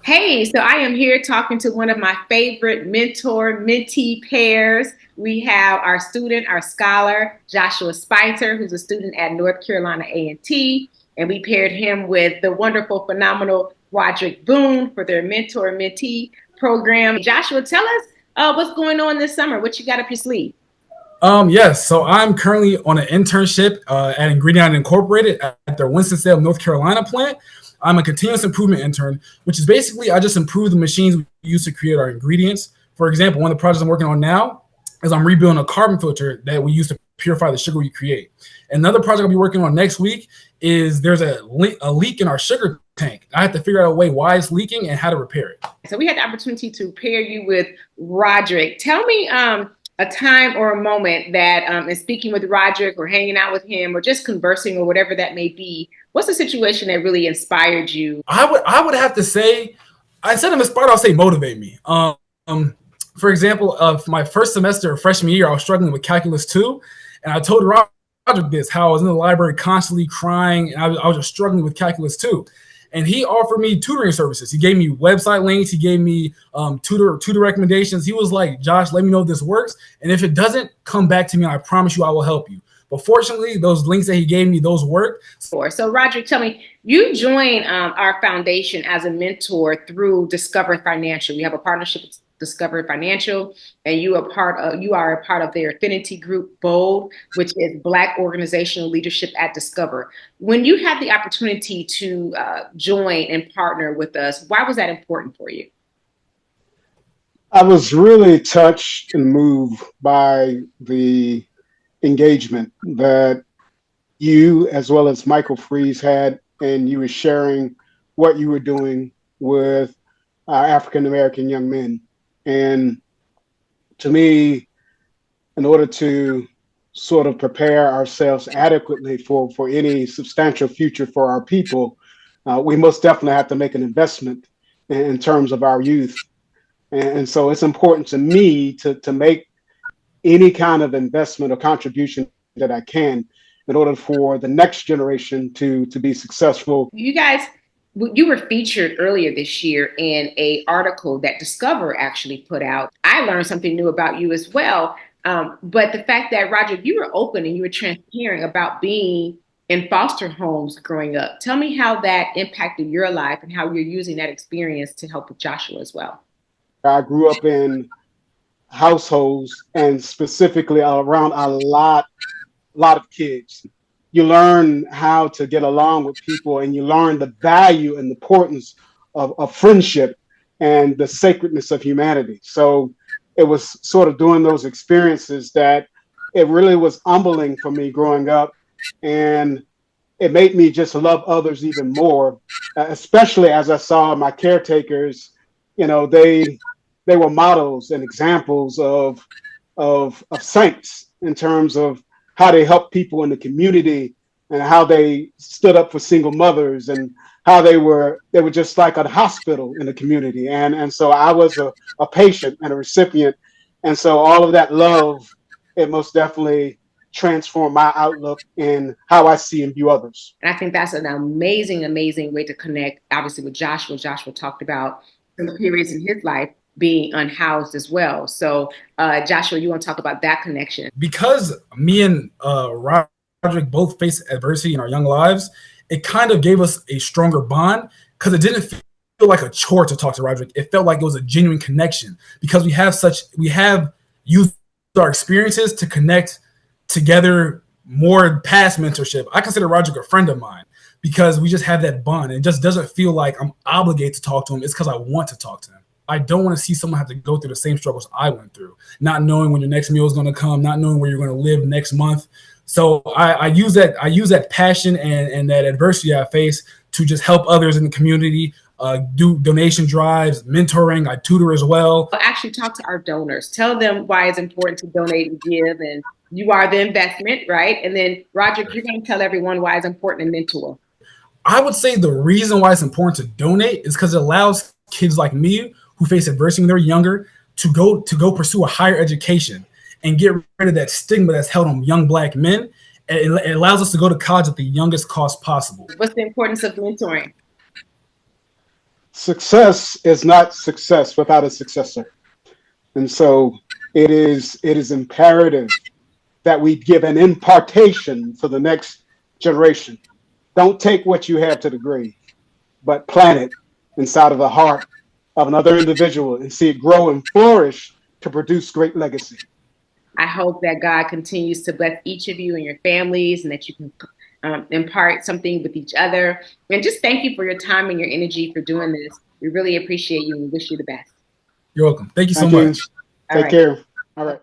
Hey, so I am here talking to one of my favorite mentor-mentee pairs. We have our student, our scholar, Joshua Spicer, who's a student at North Carolina A&T, and we paired him with the wonderful, phenomenal Roderick Boone for their mentor-mentee program. Joshua, tell us what's going on this summer. What you got up your sleeve? Yes. So I'm currently on an internship at Ingredient Incorporated at their Winston-Salem, North Carolina plant. I'm a continuous improvement intern, which is basically I just improve the machines we use to create our ingredients. For example, one of the projects I'm working on now is I'm rebuilding a carbon filter that we use to purify the sugar we create. Another project I'll be working on next week is there's a leak in our sugar tank. I have to figure out a way why it's leaking and how to repair it. So we had the opportunity to pair you with Roderick. Tell me a time or a moment that in speaking with Roderick or hanging out with him or just conversing or whatever that may be, what's the situation that really inspired you? I would have to say, instead of inspired, I'll say motivate me. For example, of my first semester of freshman year, I was struggling with calculus 2, and I told Roderick this, how I was in the library constantly crying, and I was just struggling with calculus 2. And he offered me tutoring services. He gave me website links. He gave me tutor recommendations. He was like, Josh, let me know if this works. And if it doesn't, come back to me. And I promise you I will help you. But fortunately, those links that he gave me, those worked. So Roderick, tell me, you joined our foundation as a mentor through Discover Financial. We have a partnership with Discover Financial, and you are a part of their affinity group, BOLD, which is Black Organizational Leadership at Discover. When you had the opportunity to join and partner with us, why was that important for you? I was really touched and moved by the engagement that you, as well as Michael Freeze, had, and you were sharing what you were doing with African American young men. And to me, in order to sort of prepare ourselves adequately for any substantial future for our people, we most definitely have to make an investment in terms of our youth. And so it's important to me to make any kind of investment or contribution that I can in order for the next generation to be successful. You guys, you were featured earlier this year in an article that Discover actually put out. I learned something new about you as well. But the fact that, Roger, you were open and you were transparent about being in foster homes growing up. Tell me how that impacted your life and how you're using that experience to help with Joshua as well. I grew up in households and specifically around a lot of kids. You learn how to get along with people, and you learn the value and the importance of friendship and the sacredness of humanity. So it was sort of doing those experiences that it really was humbling for me growing up, and it made me just love others even more, especially as I saw my caretakers. They were models and examples of saints in terms of how they helped people in the community and how they stood up for single mothers and how they were just like a hospital in the community. And so I was a patient and a recipient. And so all of that love, it most definitely transformed my outlook in how I see and view others. And I think that's an amazing, amazing way to connect, obviously, with Joshua. Joshua talked about some periods in his life being unhoused as well. So Joshua, you want to talk about that connection? Because me and Roderick both faced adversity in our young lives, it kind of gave us a stronger bond because it didn't feel like a chore to talk to Roderick. It felt like it was a genuine connection because we have used our experiences to connect together more past mentorship. I consider Roderick a friend of mine because we just have that bond. It just doesn't feel like I'm obligated to talk to him. It's because I want to talk to him. I don't want to see someone have to go through the same struggles I went through, not knowing when your next meal is going to come, not knowing where you're going to live next month. So I use that passion and that adversity I face to just help others in the community, do donation drives, mentoring. I tutor as well. Actually talk to our donors. Tell them why it's important to donate and give, and you are the investment, right? And then, Roger, you're going to tell everyone why it's important to mentor. I would say the reason why it's important to donate is because it allows kids like me who face adversity when they're younger to go pursue a higher education and get rid of that stigma that's held on young Black men. It allows us to go to college at the youngest cost possible. What's the importance of mentoring? success is not success without a successor. And so it is imperative that we give an impartation for the next generation. Don't take what you have to the grave, but plant it inside of the heart of another individual and see it grow and flourish to produce great legacy. I hope that God continues to bless each of you and your families, and that you can impart something with each other. And just thank you for your time and your energy for doing this. We really appreciate you and wish you the best. You're welcome. Thank you so Thank you. much. Take care. All right.